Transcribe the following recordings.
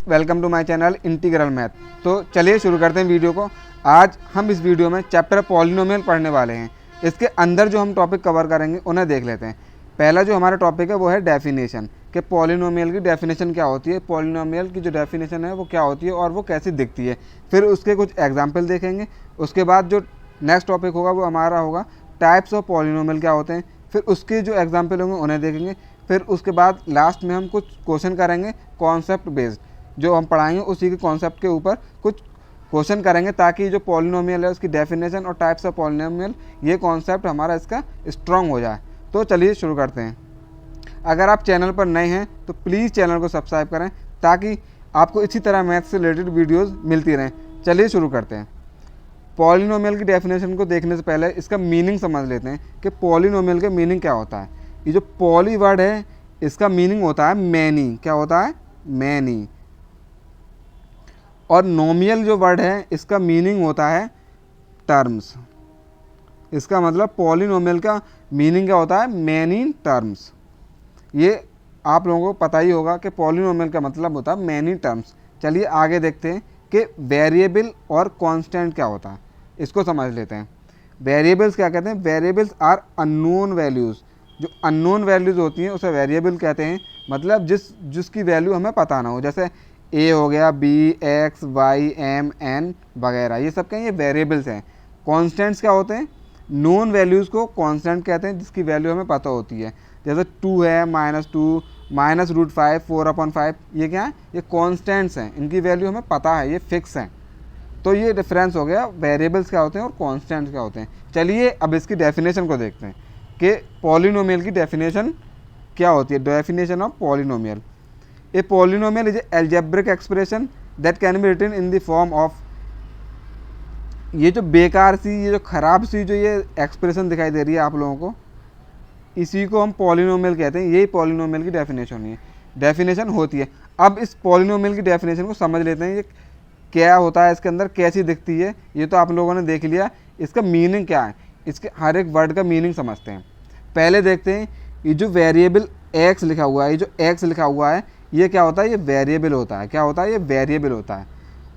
Welcome to my channel integral math. तो चलिए शुरू करते हैं वीडियो को। आज हम इस वीडियो में चैप्टर पॉलिनोमियल पढ़ने वाले हैं। इसके अंदर जो हम टॉपिक कवर करेंगे उन्हें देख लेते हैं। पहला जो हमारा टॉपिक है वो है डेफिनेशन, कि पॉलिनोमियल की डेफिनेशन क्या होती है, पॉलिनोमियल की जो डेफिनेशन है वो क्या होती है और वो कैसी दिखती है। फिर उसके कुछ एग्जाम्पल देखेंगे। उसके बाद जो नेक्स्ट टॉपिक होगा वो हमारा होगा टाइप्स ऑफ पॉलिनोमियल क्या होते हैं। फिर उसके जो एग्जाम्पल होंगे उन्हें देखेंगे। फिर उसके बाद लास्ट में हम कुछ क्वेश्चन करेंगे कॉन्सेप्ट बेस्ड, जो हम पढ़ाएंगे उसी के कॉन्सेप्ट के ऊपर कुछ क्वेश्चन करेंगे, ताकि जो पॉलिनोमियल है उसकी डेफिनेशन और टाइप्स ऑफ पॉलिनोमियल ये कॉन्सेप्ट हमारा इसका स्ट्रॉन्ग हो जाए। तो चलिए शुरू करते हैं। अगर आप चैनल पर नए हैं तो प्लीज़ चैनल को सब्सक्राइब करें, ताकि आपको इसी तरह मैथ से रिलेटेड वीडियोज़ मिलती रहें। चलिए शुरू करते हैं। पॉलिनोमियल की डेफिनेशन को देखने से पहले इसका मीनिंग समझ लेते हैं कि पॉलिनोमियल का मीनिंग क्या होता है। ये जो पॉली वर्ड है इसका मीनिंग होता है मैनी। क्या होता है? मैनी। और नोमियल जो वर्ड है इसका मीनिंग होता है टर्म्स। इसका मतलब पॉलिनोमियल का मीनिंग क्या होता है? Many terms. ये आप लोगों को पता ही होगा कि पॉलिनोमियल का मतलब होता है मैनी टर्म्स। चलिए आगे देखते हैं कि वेरिएबल और कांस्टेंट क्या होता है, इसको समझ लेते हैं। वेरिएबल्स क्या कहते हैं? Variables are unknown values. जो अननोन वैल्यूज़ होती हैं उसे वेरिएबल कहते हैं, मतलब जिसकी वैल्यू हमें पता ना हो। जैसे ए हो गया, B, X, Y, M, N वगैरह, ये सब क्या ये वेरिएबल्स हैं। कॉन्स्टेंट्स क्या होते हैं? नोन वैल्यूज़ को कॉन्स्टेंट कहते हैं, जिसकी वैल्यू हमें पता होती है। जैसे 2 है, -2, -√5, 4/5, ये क्या है? ये कॉन्स्टेंट्स हैं, इनकी वैल्यू हमें पता है, ये फिक्स हैं। तो ये डिफरेंस हो गया वेरिएबल्स क्या होते हैं और कॉन्स्टेंट्स क्या होते हैं। चलिए अब इसकी डेफिनेशन को देखते हैं कि पॉलिनोमियल की डेफिनेशन क्या होती है। Definition of polynomial: a polynomial is algebraic expression that can be written in the form of. ये जो बेकार सी, ये जो ख़राब सी जो ये एक्सप्रेशन दिखाई दे रही है आप लोगों को, इसी को हम पॉलिनोमियल कहते हैं। यही पॉलिनोमियल की डेफिनेशन होती है। अब इस पॉलिनोमियल की डेफिनेशन को समझ लेते हैं, ये क्या होता है, इसके अंदर कैसी दिखती है। ये तो आप लोगों ने देख लिया, इसका मीनिंग क्या है, इसके हर एक वर्ड का मीनिंग समझते हैं। पहले देखते हैं ये जो वेरिएबल एक्स लिखा हुआ है, ये जो एक्स लिखा हुआ है ये क्या होता है? ये वेरिएबल होता है। क्या होता है? ये वेरिएबल होता है।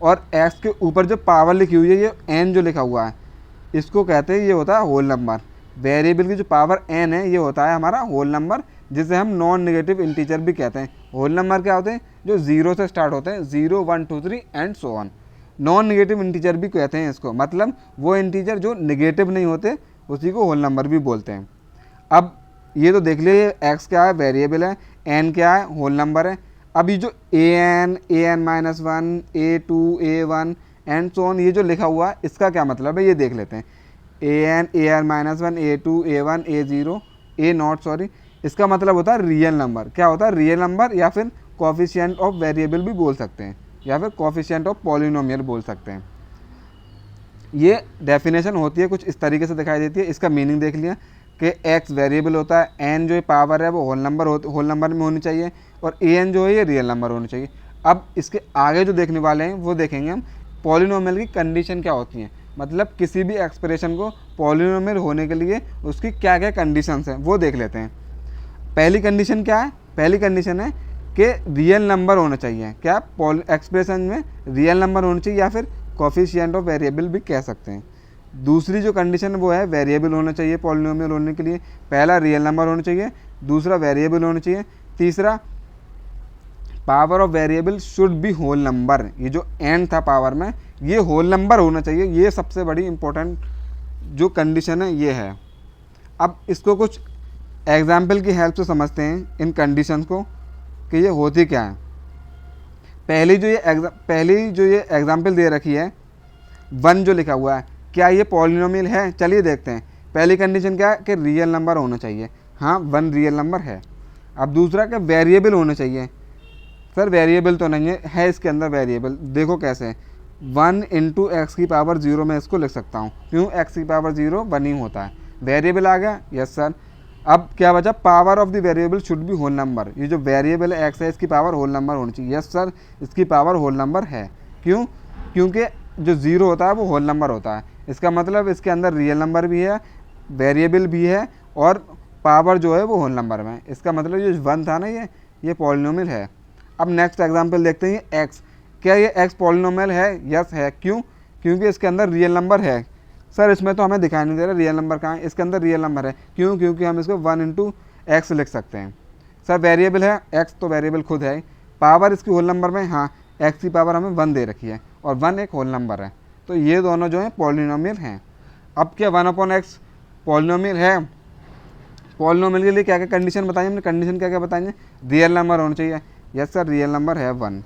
और एक्स के ऊपर जो पावर लिखी हुई है, ये एन जो लिखा हुआ है, इसको कहते हैं, ये होता है होल नंबर। वेरिएबल की जो पावर एन है ये होता है हमारा होल नंबर, जिसे हम नॉन नेगेटिव इंटीजर भी कहते हैं। होल नंबर क्या होते हैं? जो 0 से स्टार्ट होते हैं, 0, 1, 2, 3 and so on. Non negative integer भी कहते हैं इसको, मतलब वो इंटीजर जो नेगेटिव नहीं होते उसी को होल नंबर भी बोलते हैं। अब ये तो देख लिए एक्स क्या है? वेरिएबल है। एन क्या है? होल नंबर है। अब ये जो an, an-1, a2, a1 and so on, ये जो लिखा हुआ है इसका क्या मतलब है ये देख लेते हैं। an, an-1, a2, a1, a0, a0 sorry, इसका मतलब होता है रियल नंबर। क्या होता है? रियल नंबर, या फिर कोफिशिएंट ऑफ वेरिएबल भी बोल सकते हैं, या फिर कोफिशिएंट ऑफ पॉलिनोमियल बोल सकते हैं। ये डेफिनेशन होती है, कुछ इस तरीके से दिखाई देती है। इसका मीनिंग देख लिया कि x वेरिएबल होता है, n जो पावर है वो होल नंबर में होनी चाहिए, और an जो है ये रियल नंबर होनी चाहिए। अब इसके आगे जो देखने वाले हैं वो देखेंगे हम पॉलिनोमियल की कंडीशन क्या होती हैं, मतलब किसी भी एक्सप्रेशन को पॉलिनोमियल होने के लिए उसकी क्या क्या कंडीशंस हैं वो देख लेते हैं। पहली कंडीशन क्या है? पहली कंडीशन है कि रियल नंबर होना चाहिए। क्या? एक्सप्रेशन में रियल नंबर होना चाहिए, या फिर कोफिशिएंट ऑफ वेरिएबल भी कह सकते हैं। दूसरी जो कंडीशन वो है वेरिएबल होना चाहिए पॉलिनोमियल होने के लिए। पहला रियल नंबर होना चाहिए, दूसरा वेरिएबल होना चाहिए, तीसरा power of variable should be whole number. ये जो एन था पावर में, ये होल नंबर होना चाहिए। ये सबसे बड़ी इंपॉर्टेंट जो कंडीशन है ये है। अब इसको कुछ एग्जाम्पल की हेल्प से समझते हैं इन कंडीशंस को कि ये होती क्या है। पहली जो ये एग्जाम्पल दे रखी है, 1 जो लिखा हुआ है, क्या ये पॉलिनोमियल है? चलिए देखते हैं। पहली कंडीशन क्या है कि रियल नंबर होना चाहिए। हाँ, 1 रियल नंबर है। अब दूसरा क्या? वेरिएबल होना चाहिए। सर वेरिएबल तो नहीं है इसके अंदर वेरिएबल। देखो कैसे, 1 × x की पावर 0 में इसको लिख सकता हूँ। क्यों? x की पावर 0 1 ही होता है। वेरिएबल आ गया, यस सर। अब क्या बचा? Power of the variable should be whole number. ये जो वेरिएबल है x है, इसकी पावर होल नंबर होनी चाहिए। यस सर, इसकी पावर होल नंबर है। क्यों? क्योंकि जो 0 होता है वो होल नंबर होता है। इसका मतलब इसके अंदर रियल नंबर भी है, वेरिएबल भी है, और पावर जो है वो होल नंबर में। इसका मतलब ये 1 था ना, ये पॉलिनोमियल है। अब नेक्स्ट एग्जांपल देखते हैं एक्स। क्या ये एक्स पॉलिनोमियल है? यस है। क्यों? क्योंकि इसके अंदर रियल नंबर है। सर इसमें तो हमें दिखाई नहीं दे रहा रियल नंबर कहाँ है। इसके अंदर रियल नंबर है। क्यों? क्योंकि हम इसको 1 इंटू एक्स लिख सकते हैं। सर वेरिएबल है एक्स, तो वेरिएबल खुद है। पावर इसकी होल नंबर में, हाँ एक्स की पावर हमें 1 दे रखी है और 1 एक होल नंबर है, तो ये दोनों जो हैं पॉलिनोमियल हैं। अब क्या 1/x पॉलिनोमियल है? पॉलिनोमियल के लिए क्या क्या कंडीशन बताई हमने? कंडीशन क्या क्या बताएंगे? रियल नंबर होना चाहिए। यस सर रियल नंबर है 1।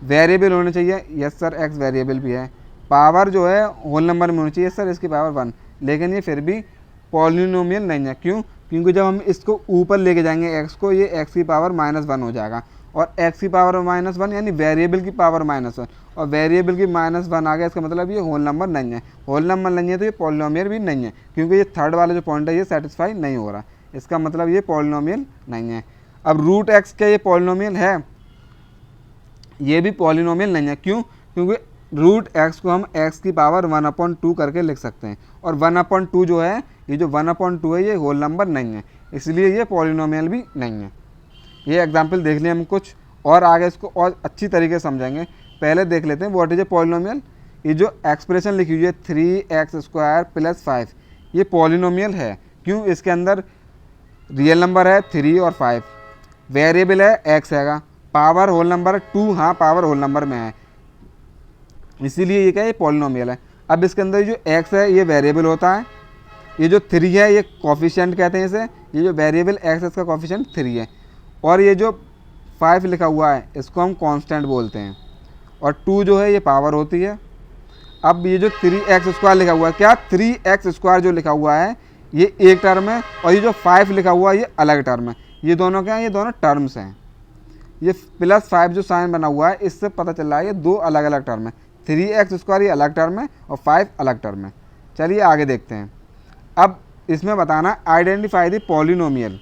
वेरिएबल होने चाहिए। यस सर एक्स वेरिएबल भी है। पावर जो है होल नंबर में होनी चाहिए। सर इसकी पावर 1, लेकिन ये फिर भी पॉलिनोमियल नहीं है। क्यों? क्योंकि जब हम इसको ऊपर लेके जाएंगे एक्स को, ये एक्स की पावर -1 हो जाएगा, और एक्स की पावर -1 यानी वेरिएबल की पावर -1, और वेरिएबल की -1 आ गया, इसका मतलब ये होल नंबर नहीं है। होल नंबर नहीं है तो ये पॉलिनोमियल भी नहीं है, क्योंकि ये थर्ड वाला जो पॉइंट है ये सेटिस्फाई नहीं हो रहा, इसका मतलब ये पॉलिनोमियल नहीं है। अब रूट एक्स क्या ये पॉलिनोमियल है? ये भी पॉलिनोमियल नहीं है। क्यों? क्योंकि रूट एक्स को हम एक्स की पावर 1/2 करके लिख सकते हैं, और 1/2 जो है, ये जो 1/2 है ये होल नंबर नहीं है, इसलिए ये पॉलिनोमियल भी नहीं है। ये एग्जाम्पल देख लिया हम कुछ, और आगे इसको और अच्छी तरीके से समझेंगे। पहले देख लेते हैं व्हाट इज ए पॉलिनोमियल। ये जो एक्सप्रेशन लिखी हुई है 3x² + 5, ये पॉलिनोमियल है। क्यों? इसके अंदर रियल नंबर है 3 और 5, वेरिएबल है x हैगा, पावर होल नंबर 2, हाँ पावर होल नंबर में है, इसीलिए ये क्या है पॉलिनोमियल है। अब इसके अंदर जो x है ये वेरिएबल होता है, ये जो 3 है ये कोफिशिएंट कहते हैं इसे, ये जो वेरिएबल x है इसका कोफिशिएंट 3 है, और ये जो 5 लिखा हुआ है इसको हम कांस्टेंट बोलते हैं, और 2 जो है ये पावर होती है। अब ये जो 3x² लिखा हुआ है, क्या 3x² जो लिखा हुआ है ये एक टर्म है, और ये जो 5 लिखा हुआ है ये अलग टर्म है। ये दोनों क्या है? ये दोनों टर्म्स हैं। ये +5 जो साइन बना हुआ है इससे पता चल रहा है ये दो अलग अलग टर्म है। 3x² ये अलग टर्म है और 5 अलग टर्म है। चलिए आगे देखते हैं। अब इसमें बताना आइडेंटिफाई द पॉलिनोमियल।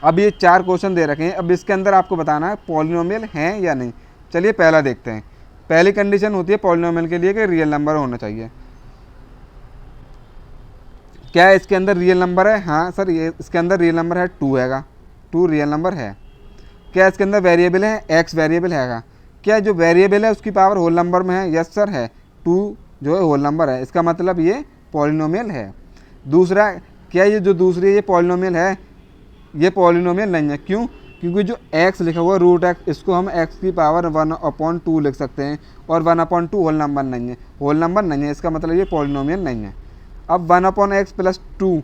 अब ये 4 क्वेश्चन दे रखे हैं, अब इसके अंदर आपको बताना है पॉलिनोमियल हैं या नहीं। चलिए पहला देखते हैं। पहली कंडीशन होती है पॉलिनोमियल के लिए कि रियल नंबर होना चाहिए। क्या इसके अंदर रियल नंबर है? हाँ सर ये इसके अंदर रियल नंबर है 2 हैगा, 2 रियल नंबर है। क्या इसके अंदर वेरिएबल है? x वेरिएबल हैगा। क्या जो वेरिएबल है उसकी पावर होल नंबर में है? यस सर है, 2 जो है होल नंबर है, इसका मतलब ये पॉलिनोमियल है। दूसरा, क्या ये जो दूसरी ये पॉलिनोमियल है? ये पॉलिनोमियल नहीं है। क्यों? क्योंकि जो x लिखा हुआ रूट x, इसको हम x की पावर 1/2 लिख सकते हैं, और 1/2 होल नंबर नहीं है, होल नंबर नहीं है, इसका मतलब ये पॉलिनोमियल नहीं है। अब 1/x + 2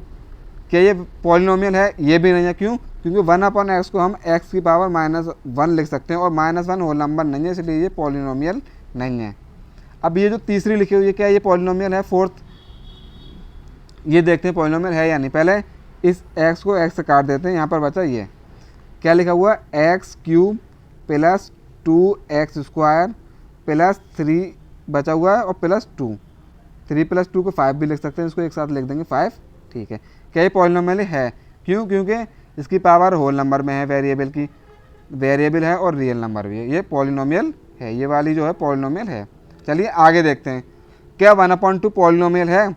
क्या ये पॉलिनोमियल है? ये भी नहीं है। क्यों? क्योंकि 1/x को हम x की पावर -1 लिख सकते हैं, और -1 होल नंबर नहीं है, इसलिए ये पॉलिनोमियल नहीं है। अब ये जो तीसरी लिखी हुई है क्या ये पॉलिनोमियल है? फोर्थ, ये देखते हैं पॉलिनोमियल है या नहीं। पहले इस x को x से काट देते हैं, यहाँ पर बचा ये क्या लिखा हुआ है? x³ + 2x² + 3 बचा हुआ है, और +2, 3 + 2 को 5 भी लिख सकते हैं, इसको एक साथ लिख देंगे 5, ठीक है। क्या ये पॉलिनोमियल है? क्यों? क्योंकि इसकी पावर होल नंबर में है, वेरिएबल की, वेरिएबल है और रियल नंबर भी है, ये पॉलिनोमियल है, ये वाली जो है पॉलिनोमियल है। चलिए आगे देखते हैं। क्या 1/2 पॉलिनोमियल है?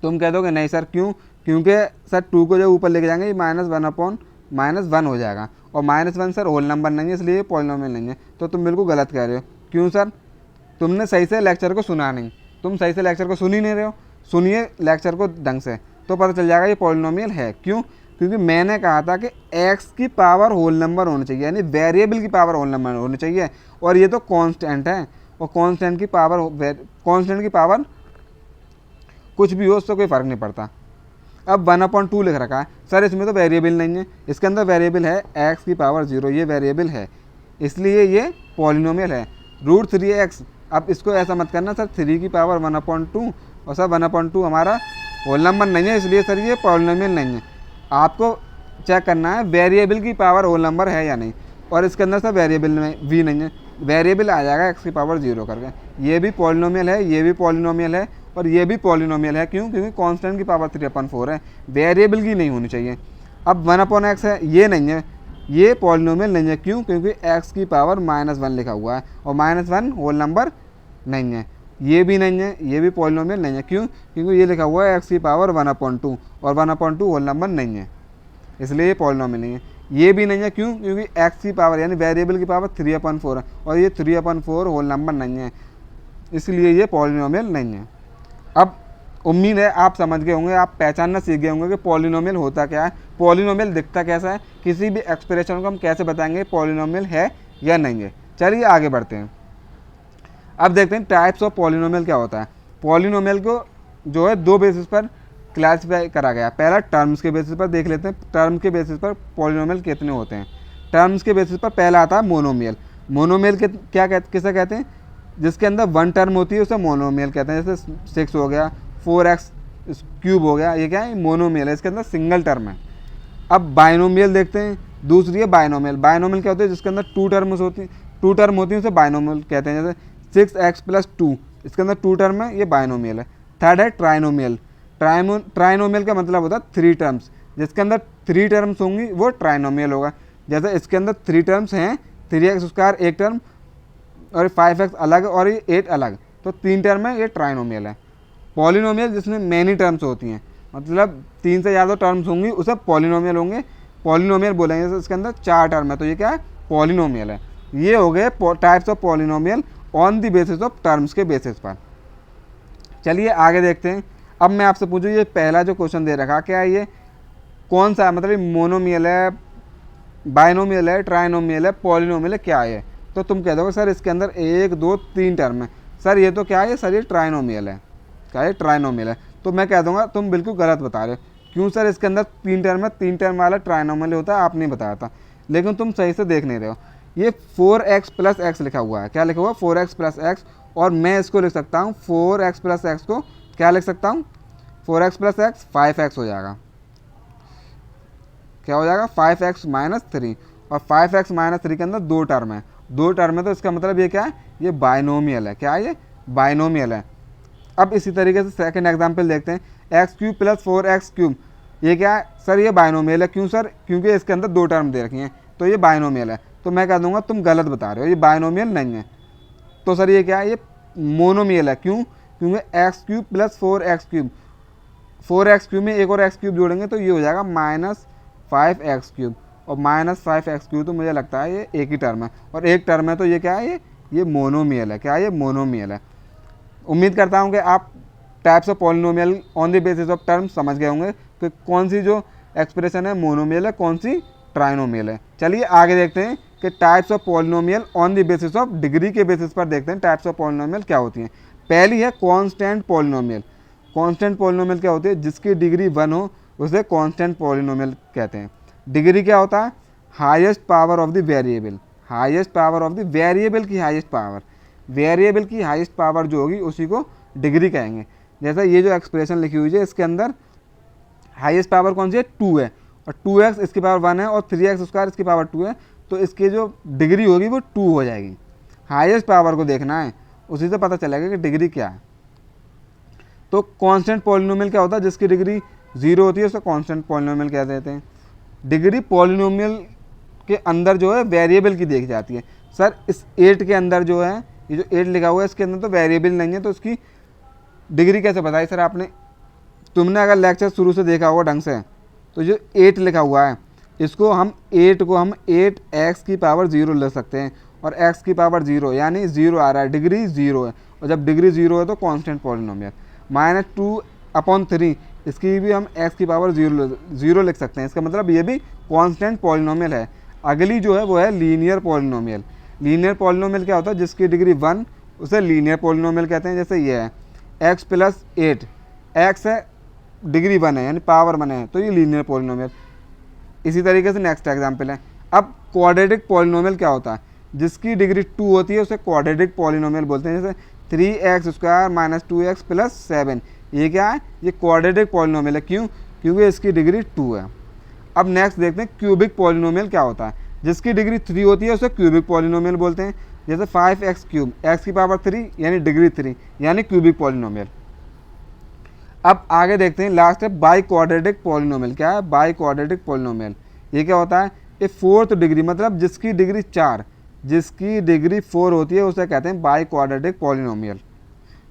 तुम कह दोगे नहीं सर, क्यों? क्योंकि सर 2 को जब ऊपर लेके जाएंगे ये -1/-1 हो जाएगा, और -1 सर होल नंबर नहीं है, इसलिए पॉलिनोमियल नहीं है। तो तुम बिल्कुल गलत कह रहे हो। क्यों सर? तुमने सही से लेक्चर को सुना नहीं, तुम सही से लेक्चर को सुन ही नहीं रहे हो। सुनिए लेक्चर को ढंग से, तो पता चल जाएगा ये पॉलिनोमियल है। क्यों? क्योंकि मैंने कहा था कि x की पावर होल नंबर होनी चाहिए, यानी वेरिएबल की पावर होल नंबर होनी चाहिए, और ये तो कांस्टेंट है, और कांस्टेंट की पावर कुछ भी हो उससे कोई फ़र्क नहीं पड़ता। अब 1/2 लिख रखा है, सर इसमें तो वेरिएबल नहीं है, इसके अंदर वेरिएबल है x की पावर 0, ये वेरिएबल है, इसलिए ये पॉलिनोमियल है। √3x, अब इसको ऐसा मत करना सर 3 की पावर 1/2, और सर 1/2 हमारा होल नंबर नहीं है, इसलिए सर ये पॉलिनोमियल नहीं है। आपको चेक करना है वेरिएबल की पावर होल नंबर है या नहीं, और इसके अंदर सर वेरिएबल में भी नहीं है, वेरिएबल आ जाएगा x की पावर 0 करके। ये भी पॉलिनोमियल है, ये भी पॉलिनोमियल है, और ये भी पॉलिनोमियल है। क्यों? क्योंकि कांस्टेंट की पावर 3/4 है, वेरिएबल की नहीं होनी चाहिए। अब 1/x है, ये नहीं है, ये पॉलिनोमियल नहीं है। क्यों? क्योंकि x की पावर -1 लिखा हुआ है, और -1 होल नंबर नहीं है, ये भी नहीं है, ये भी पॉलिनोमियल नहीं है। क्यों? क्योंकि ये लिखा हुआ है x की पावर 1/2, और 1/2 होल नंबर नहीं है, इसलिए ये पॉलिनोमियल नहीं है। ये भी नहीं है, क्यों? क्योंकि एक्स की पावर यानी वेरिएबल की पावर 3/4 है और ये 3/4 होल नंबर नहीं है, इसलिए ये पॉलिनोमियल नहीं है। अब उम्मीद है आप समझ गए होंगे, आप पहचानना सीख गए होंगे कि पॉलिनोमियल होता क्या है, पॉलिनोमियल दिखता कैसा है, किसी भी एक्सप्रेशन को हम कैसे बताएंगे पॉलिनोमियल है या नहीं है। चलिए आगे बढ़ते हैं। अब देखते हैं टाइप्स ऑफ पॉलिनोमियल क्या होता है। पॉलिनोमियल को जो है दो बेसिस पर क्लासिफाई करा गया। पहला टर्म्स के बेसिस पर देख लेते हैं, टर्म के बेसिस पर पॉलिनोमियल कितने होते हैं। टर्म्स के बेसिस पर पहला आता है मोनोमियल। मोनोमियल के किसे कहते हैं? जिसके अंदर वन टर्म होती है उसे मोनोमियल कहते हैं। जैसे 6 हो गया, 4x क्यूब हो गया, ये क्या है? मोनोमियल है, इसके अंदर सिंगल टर्म है। अब बाइनोमियल देखते हैं, दूसरी है बाइनोमियल। बाइनोमियल क्या होती है? जिसके अंदर टू टर्म होती है उसे बाइनोमियल कहते हैं। जैसे 6x + 2, इसके अंदर टू टर्म है, ये बाइनोमियल है। थर्ड है ट्राइनोमियल। ट्राइनोमियल का मतलब होता है 3 टर्म्स, जिसके अंदर 3 टर्म्स होंगी वो ट्राइनोमियल होगा। जैसे इसके अंदर 3 टर्म्स हैं, 3x² एक टर्म और 5x अलग और ये 8 अलग, तो 3 टर्म है, ये ट्राइनोमियल है। पॉलिनोमियल जिसमें मैनी टर्म्स होती हैं, मतलब 3 से ज़्यादा टर्म्स होंगी उसे पॉलिनोमियल होंगे, पॉलिनोमियल बोलेंगे। जैसे इसके अंदर 4 टर्म है तो ये क्या है? पॉलिनोमियल है। ये हो गए types of polynomial on the basis of terms के बेसिस पर। चलिए आगे देखते हैं। अब मैं आपसे पूछूँ, ये पहला जो क्वेश्चन दे रखा क्या है, ये कौन सा है? मतलब मोनोमियल है, बाइनोमियल है, ट्राइनोमियल है, पॉलिनोमियल है, क्या है? तो तुम कह दोगे सर इसके अंदर 1 2 3 टर्म है। सर ये तो क्या है? सर ये ट्राइनोमियल है। क्या है? ट्राइनोमियल है। तो मैं कह दूंगा तुम बिल्कुल गलत बता रहे हो। क्यों सर? इसके अंदर 3 टर्म है, 3 टर्म वाला ट्राइनोमियल होता है, आपने बताया था, लेकिन तुम सही से देख नहीं रहे हो। ये 4x + x लिखा हुआ है। क्या लिखा हुआ है? 4x + x, और मैं इसको लिख सकता हूँ 4x + x को क्या लिख सकता हूँ? 4x + x 5x हो जाएगा। क्या हो जाएगा? 5x - 3, और 5x - 3 के अंदर 2 टर्म है, 2 टर्म है, तो इसका मतलब ये क्या है? ये बाइनोमियल है। क्या है? ये बाइनोमियल है। अब इसी तरीके से सेकंड एग्जांपल देखते हैं, x³ + 4x³, ये क्या है? सर ये बाइनोमियल है। क्यों सर? क्योंकि इसके अंदर 2 टर्म दे रखी हैं, तो ये बाइनोमियल है। तो मैं कह दूंगा तुम गलत बता रहे हो, ये बाइनोमियल नहीं है। तो सर ये क्या है? ये मोनोमियल है। क्यों? क्योंकि x³ + 4x³, 4x³ में एक और x³ जोड़ेंगे तो ये हो जाएगा -5x³, और -5x³ तो मुझे लगता है ये एक ही टर्म है, और एक टर्म है तो ये क्या है? ये मोनोमियल है। क्या है? ये मोनोमियल है। उम्मीद करता हूँ कि आप types of polynomial on the basis of term समझ गए होंगे कि कौन सी जो एक्सप्रेशन है मोनोमियल है, कौन सी ट्राइनोमियल है। चलिए आगे देखते हैं कि types of polynomial on the basis of degree के बेसिस पर देखते हैं टाइप्स ऑफ पॉलिनोमियल क्या होती हैं। पहली है कांस्टेंट पॉलिनोमियल। कांस्टेंट पॉलिनोमियल क्या होती है? जिसकी डिग्री 1 हो उसे कांस्टेंट पॉलिनोमियल कहते हैं। डिग्री क्या होता है? Highest power of the variable, highest power of the variable की हाईएस्ट पावर, वेरिएबल की हाईएस्ट पावर जो होगी उसी को डिग्री कहेंगे। जैसा ये जो एक्सप्रेशन लिखी हुई है इसके अंदर हाईएस्ट पावर कौन सी है? 2 है, और 2x इसकी पावर 1 है, और 3x² इसकी पावर 2 है, तो इसकी जो डिग्री होगी वो 2 हो जाएगी। हाईएस्ट पावर को देखना है, उसी से पता चलेगा कि डिग्री क्या है। तो कांस्टेंट पॉलिनोमियल क्या होता है? जिसकी डिग्री 0 होती है उसे कांस्टेंट पॉलिनोमियल कह देते हैं। डिग्री पॉलिनोमियल के अंदर जो है वेरिएबल की देखी जाती है। सर इस 8 के अंदर जो है, ये जो 8 लिखा हुआ है इसके अंदर तो वेरिएबल नहीं है, तो इसकी डिग्री कैसे बताई सर आपने? तुमने अगर लेक्चर शुरू से देखा होगा ढंग से, तो जो 8 लिखा हुआ है इसको हम 8 को हम 8x⁻0 ले सकते हैं, और x की पावर 0 यानी 0 आ रहा है, डिग्री 0 है, और जब डिग्री 0 है तो कांस्टेंट पॉलिनोमियल। -2/3 इसकी भी हम x की पावर 0 लिख सकते हैं, इसका मतलब ये भी कांस्टेंट पॉलिनोमियल है। अगली जो है वो है लीनियर पॉलिनोमियल। लीनियर पॉलिनोमियल क्या होता है? जिसकी डिग्री 1 उसे लीनियर पॉलिनोमियल कहते हैं। जैसे ये है x + 8, x है डिग्री 1 है यानी पावर 1 है, तो ये लीनियर पॉलिनोमियल। इसी तरीके से नेक्स्ट एग्जांपल है। अब क्वाड्रेटिक पॉलिनोमियल क्या होता है? जिसकी डिग्री 2 होती है उसे क्वाड्रेटिक पॉलिनोमियल बोलते हैं। जैसे 3x² - 2x + 7, ये क्या है? ये क्वाड्रेटिक पॉलिनोमियल है। क्यों? क्योंकि इसकी डिग्री 2 है। अब नेक्स्ट देखते हैं क्यूबिक पॉलिनोमियल क्या होता है? जिसकी डिग्री 3 होती है उसे क्यूबिक पॉलिनोमियल बोलते हैं। जैसे 5x³ x की पावर 3 यानी डिग्री 3 यानी क्यूबिक पॉलिनोमियल। अब आगे देखते हैं, लास्ट है बाई क्वाड्रेटिक पॉलिनोमियल। क्या है? By quadratic polynomial. ये क्या होता है? ये 4th डिग्री, मतलब जिसकी डिग्री 4, जिसकी डिग्री 4 होती है उसे कहते हैं biquadratic polynomial.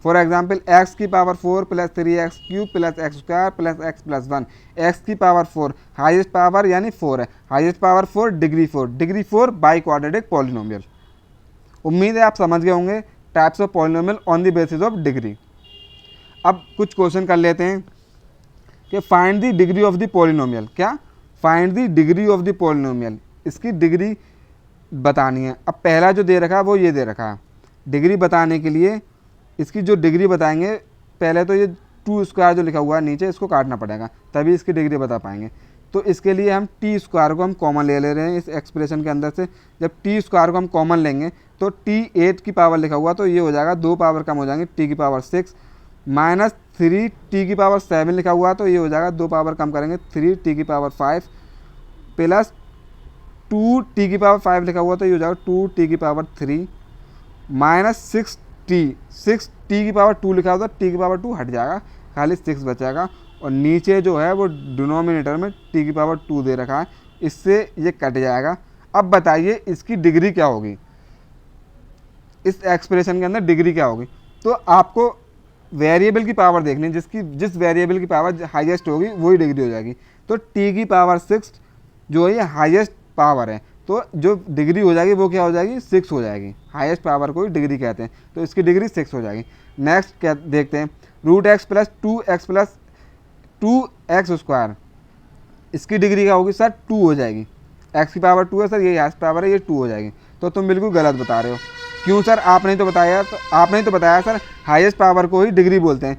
For example x की power 4 plus 3x cube plus x square plus x plus 1, x की पावर 4 हाईएस्ट पावर यानी 4 है, highest power 4 degree 4 biquadratic polynomial. उम्मीद है आप समझ गए होंगे types of polynomial on the basis of degree. अब कुछ क्वेश्चन कर लेते हैं कि find the degree of the polynomial. क्या? Find the degree of the polynomial, इसकी डिग्री बतानी है। अब पहला जो दे रखा है वो ये दे रखा है, डिग्री बताने के लिए इसकी जो डिग्री बताएंगे, पहले तो ये 2 स्क्वायर जो लिखा हुआ है नीचे इसको काटना पड़ेगा तभी इसकी डिग्री बता पाएंगे। तो इसके लिए हम टी स्क्वायर को हम कॉमन ले रहे हैं इस एक्सप्रेशन के अंदर से। जब टी स्क्वायर को हम कॉमन लेंगे तो टी 8 की पावर लिखा हुआ तो ये हो जाएगा 2 पावर कम हो जाएंगे, टी की पावर 6 माइनस 3 टी की पावर 7 लिखा हुआ तो ये हो जाएगा 2 पावर कम करेंगे 3 टी की पावर 5 प्लस 2 टी की पावर 5 लिखा हुआ तो ये हो जाएगा 2 टी की पावर 3 माइनस 6 टी की पावर 2 लिखा हुआ तो टी की पावर 2 हट जाएगा, खाली 6 बचेगा। और नीचे जो है वो डिनोमिनेटर में टी की पावर 2 दे रखा है, इससे ये कट जाएगा। अब बताइए इसकी डिग्री क्या होगी, इस एक्सप्रेशन के अंदर डिग्री क्या होगी। तो आपको वेरिएबल की पावर देखनी, जिस वेरिएबल की पावर हाईएस्ट होगी वही डिग्री हो जाएगी। तो टी की पावर 6 जो है हाईएस्ट पावर है, तो जो डिग्री हो जाएगी वो क्या हो जाएगी, 6 हो जाएगी। हाईएस्ट पावर को ही डिग्री कहते हैं, तो इसकी डिग्री 6 हो जाएगी। नेक्स्ट क्या देखते हैं, root X plus 2x square, इसकी डिग्री क्या होगी सर, 2 हो जाएगी। एक्स की पावर 2 है सर, ये हाईएस्ट पावर है, ये 2 हो जाएगी। तो तुम बिल्कुल गलत बता रहे हो। क्यों सर? आपने तो बताया सर हाईएस्ट पावर को ही डिग्री बोलते हैं।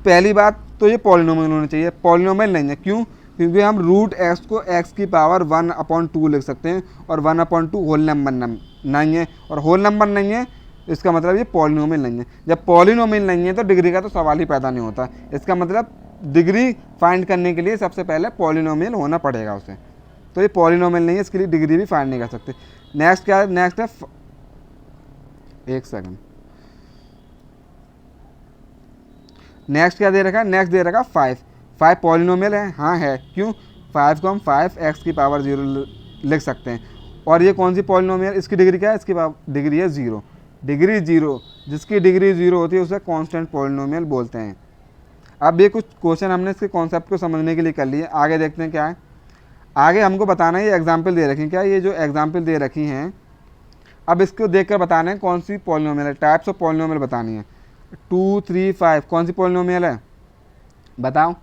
पहली बात तो ये पॉलिनोमियल होना चाहिए, पॉलिनोमियल नहीं है। क्यों? क्योंकि हम रूट एक्स को एक्स की पावर 1/2 लिख सकते हैं और 1/2 होल नंबर नहीं है, और होल नंबर नहीं है इसका मतलब ये पॉलिनोमियल नहीं है। जब पॉलिनोमियल नहीं है तो डिग्री का तो सवाल ही पैदा नहीं होता। इसका मतलब डिग्री फाइंड करने के लिए सबसे पहले पॉलिनोमियल होना पड़ेगा उसे। तो ये पॉलिनोमियल नहीं है, इसके लिए डिग्री भी फाइंड नहीं कर सकते। नेक्स्ट क्या है, नेक्स्ट है एक सेकंड, नेक्स्ट क्या दे रखा है, नेक्स्ट दे रखा 5 पॉलिनोमियल है। हाँ है, क्यों? 5 को हम 5x की पावर 0 लिख सकते हैं। और ये कौन सी पॉलिनोमियल, इसकी डिग्री क्या है, इसकी डिग्री है 0। डिग्री 0, जिसकी डिग्री 0 होती है उसे कांस्टेंट पॉलिनोमियल बोलते हैं। अब ये कुछ क्वेश्चन हमने इसके कॉन्सेप्ट को समझने के लिए कर लिए। आगे देखते हैं क्या है। आगे हमको बताना है, ये एग्जाम्पल दे रखी है, क्या ये जो एग्जाम्पल दे रखी हैं, अब इसको देखकर बताना है कौन सी पॉलिनोमियल है, टाइप्स ऑफ पॉलिनोमियल बतानी है। 2, 3, 5 कौन सी पॉलिनोमियल है बताओ।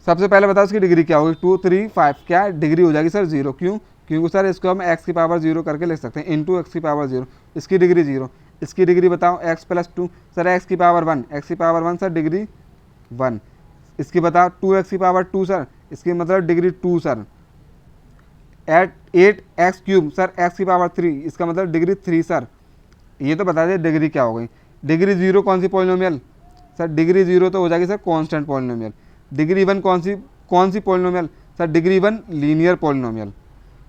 सबसे पहले बताओ इसकी डिग्री क्या होगी। 2, 3, 5 क्या डिग्री हो जाएगी सर 0। क्यों? क्योंकि सर इसको हम x की पावर 0 करके लिख सकते हैं, इंटू एक्स की पावर 0, इसकी डिग्री 0। इसकी डिग्री बताओ x प्लस 2 सर, x की पावर 1, x की पावर 1 सर डिग्री 1। इसकी बताओ 2x की पावर 2 सर, इसकी मतलब degree 2 sir. 8x cube sir, x की पावर 3, इसका मतलब डिग्री 3 सर। ये तो बता दें डिग्री क्या हो गई। डिग्री 0 कौन सी पॉलिनोमियल सर, डिग्री 0 तो हो जाएगी सर कांस्टेंट पॉलिनोमियल। डिग्री 1 कौन सी polynomial sir, degree 1 linear polynomial.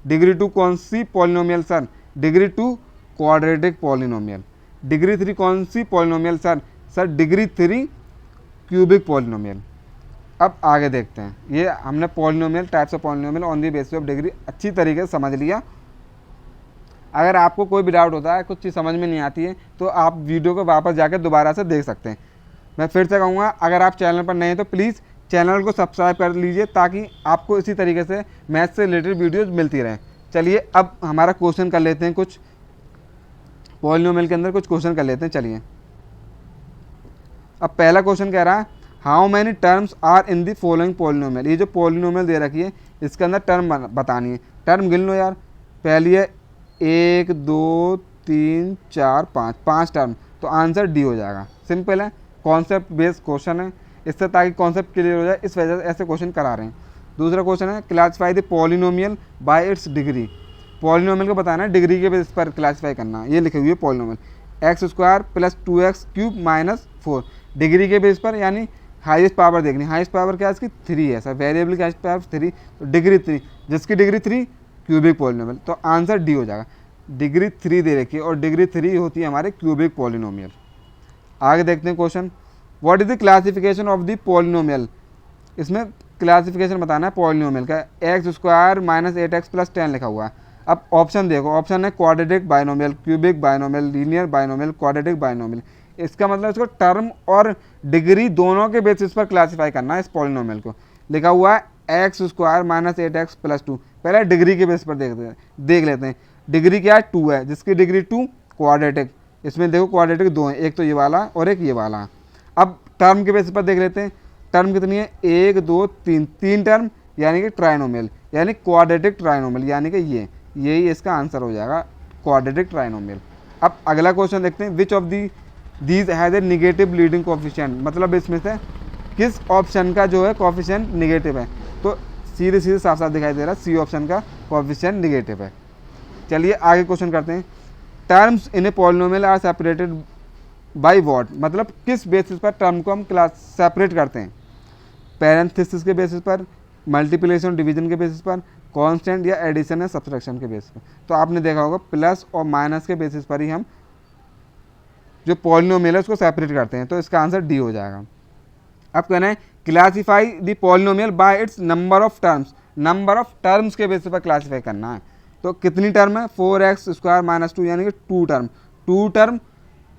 Degree 2 कौन सी polynomial sir, degree 2 quadratic polynomial. Degree 3 कौन सी polynomial sir degree 3 cubic polynomial. अब आगे देखते हैं, ये हमने polynomial, types of polynomial on the basis of degree अच्छी तरीके से समझ लिया। अगर आपको कोई भी डाउट होता है, कुछ चीज़ समझ में नहीं आती है, तो आप वीडियो को वापस जाकर दोबारा से देख सकते हैं। मैं फिर से कहूँगा, अगर आप चैनल पर नए हैं तो प्लीज़ चैनल को सब्सक्राइब कर लीजिए, ताकि आपको इसी तरीके से मैथ से रिलेटेड वीडियोज़ मिलती रहें। चलिए अब हमारा क्वेश्चन कर लेते हैं, कुछ पॉलिनोमियल के अंदर कुछ क्वेश्चन कर लेते हैं। चलिए अब पहला क्वेश्चन कह रहा है, how many terms are in the following polynomial. ये जो पॉलिनोमियल दे रखी है इसके अंदर टर्म बतानी है। टर्म गिन लो यार। पहली है 1, 2, 3, 4, 5 टर्म, तो आंसर डी हो जाएगा। सिंपल है, कॉन्सेप्ट बेस्ड क्वेश्चन है, इससे ताकि कॉन्सेप्ट क्लियर हो जाए इस वजह से ऐसे क्वेश्चन करा रहे हैं। दूसरा क्वेश्चन है, classify the polynomial bye it's degree. Polynomial को बताना है, डिग्री के बेस पर क्लासीफाई करना है। ये लिखी हुई है polynomial, x square plus 2x cube minus 4, degree के बेस पर, यानी हाईएस्ट पावर देखनी। हाईएस्ट पावर क्या है इसकी, 3 है सर, वेरिएबल की हाईएस्ट पावर 3, तो डिग्री 3, जिसकी डिग्री 3 क्यूबिक पॉलिनोमियल, तो आंसर डी हो जाएगा। डिग्री 3 दे रखी है और डिग्री 3 होती है हमारे क्यूबिक पॉलिनोमियल। आगे देखते हैं question, what is the classification of the polynomial. इसमें क्लासिफिकेशन बताना है पॉलिनोमियल का। X square minus 8x plus 10 लिखा हुआ है। अब ऑप्शन देखो, ऑप्शन है quadratic binomial, cubic binomial, linear binomial, quadratic binomial. इसका मतलब इसको टर्म और डिग्री दोनों के बेसिस पर क्लासीफाई करना है इस पॉलिनोमियल को। लिखा हुआ है x square minus 8x plus 2। पहले डिग्री के बेस पर देख लेते हैं। डिग्री क्या है, 2 है, जिसकी डिग्री 2 क्वाड्रेटिक। इसमें देखो क्वाड्रेटिक 2 हैं, एक तो ये वाला और एक ये वाला। अब टर्म के बेस पर देख लेते हैं। टर्म कितनी है, 1 2 3, 3 टर्म यानी कि ट्राइनोमियल, यानी क्वाड्रेटिक ट्राइनोमियल, यानी कि यही इसका आंसर हो जाएगा, क्वाड्रेटिक ट्राइनोमियल। अब अगला क्वेश्चन देखते हैं, which of these has a negative leading coefficient, मतलब इसमें से किस ऑप्शन का जो है कोफिशिएंट निगेटिव है। तो सीधे सीधे साफ साफ दिखाई दे रहा है सी ऑप्शन का कोफिशिएंट निगेटिव है। चलिए आगे क्वेश्चन करते हैं। Terms in a polynomial are separated by what, मतलब किस बेसिस पर टर्म को हम क्लास सेपरेट करते हैं। पैरेंथेसिस के बेसिस पर, मल्टीप्लिकेशन डिवीजन के बेसिस पर, कांस्टेंट या एडिशन या सब्सट्रैक्शन के बेसिस पर। तो आपने देखा होगा प्लस और माइनस के बेसिस पर ही हम जो पॉलिनोमियल है उसको सेपरेट करते हैं। तो इसका आंसर डी हो जाएगा। अब कहना है classify the polynomial bye it's number of terms, number of terms के बेसिस पर क्लासीफाई करना है। तो कितनी टर्म है, 4x स्क्वायर माइनस 2 यानी कि 2 टर्म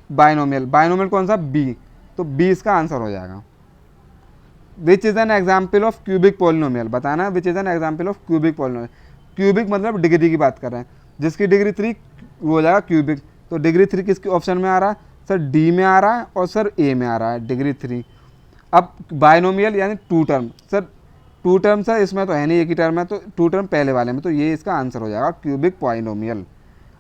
बाइनोमियल। बाइनोमियल कौन सा, बी, तो बी इसका आंसर हो जाएगा। Which is an example of cubic polynomial, बताना which is an example of cubic polynomial. Cubic मतलब डिग्री की बात कर रहे हैं, जिसकी डिग्री 3 वो हो जाएगा क्यूबिक। तो डिग्री 3 किसके ऑप्शन में आ रहा है सर, डी में आ रहा है और सर ए में आ रहा है डिग्री 3। अब बाइनोमियल यानी 2 टर्म, सर 2 टर्म सर इसमें तो है नहीं, एक ही टर्म है, तो 2 टर्म पहले वाले में, तो ये इसका आंसर हो जाएगा क्यूबिक पॉलिनोमियल।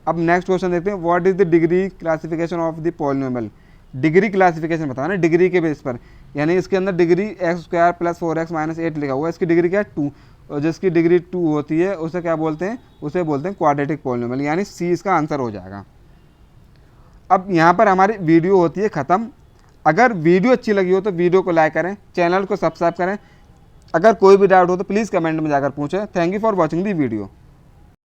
अब नेक्स्ट क्वेश्चन देखते हैं, what is the degree classification of the polynomial. Degree classification बताना डिग्री के बेस पर, यानी इसके अंदर degree x square plus 4x minus 8 लिखा हुआ है, इसकी डिग्री क्या है 2, और जिसकी डिग्री 2 होती है उसे क्या बोलते हैं, उसे बोलते हैं क्वाड्रेटिक पॉलिनोमियल, यानी सी इसका आंसर हो जाएगा। अब यहाँ पर हमारी वीडियो होती है ख़त्म। अगर वीडियो अच्छी लगी हो तो वीडियो को लाइक करें, चैनल को सब्सक्राइब करें। अगर कोई भी डाउट हो तो प्लीज़ कमेंट में जाकर पूछें। Thank you for watching the video.